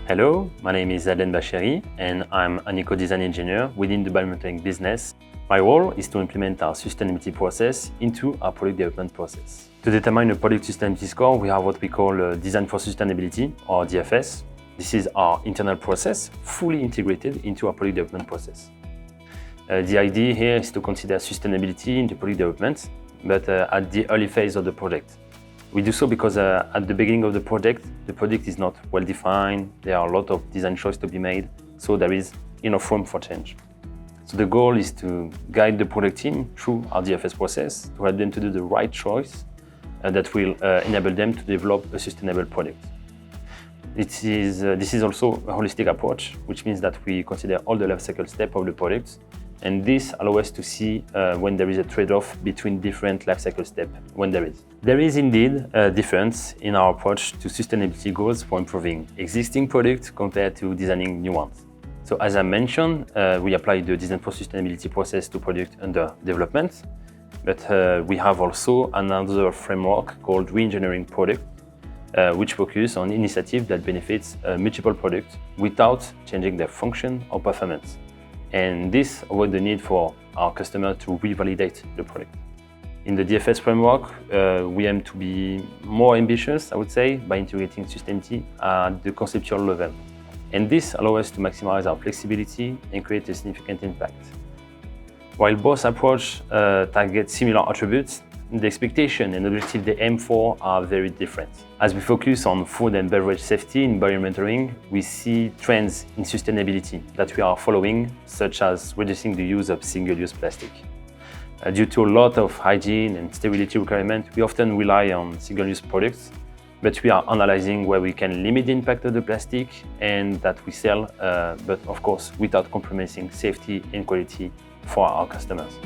Hello, my name is Adlan Bachiri and I'm an eco-design engineer within the biomonitoring business. My role is to implement our sustainability process into our product development process. To determine a product sustainability score, we have what we call Design for Sustainability, or DFS. This is our internal process, fully integrated into our product development process. The idea here is to consider sustainability in the product development, but at the early phase of the project. We do so because at the beginning of the project is not well defined, there are a lot of design choices to be made, so there is enough room for change. So the goal is to guide the product team through our DFS process to help them to do the right choice that will enable them to develop a sustainable product. This is also a holistic approach, which means that we consider all the life cycle steps of the product, and this allows us to see when there is a trade-off between different life cycle steps, when there is. There is indeed a difference in our approach to sustainability goals for improving existing products compared to designing new ones. So as I mentioned, we apply the Design for Sustainability process to products under development, but we have also another framework called Re-engineering Product, which focuses on initiatives that benefits multiple products without changing their function or performance. And this avoids the need for our customer to revalidate the product. In the DFS framework, we aim to be more ambitious, I would say, by integrating sustainability at the conceptual level. And this allows us to maximize our flexibility and create a significant impact. While both approaches target similar attributes, the expectation and objective they aim for are very different. As we focus on food and beverage safety in biomonitoring, we see trends in sustainability that we are following, such as reducing the use of single-use plastic. Due to a lot of hygiene and sterility requirements, we often rely on single-use products, but we are analyzing where we can limit the impact of the plastic and that we sell, but of course without compromising safety and quality for our customers.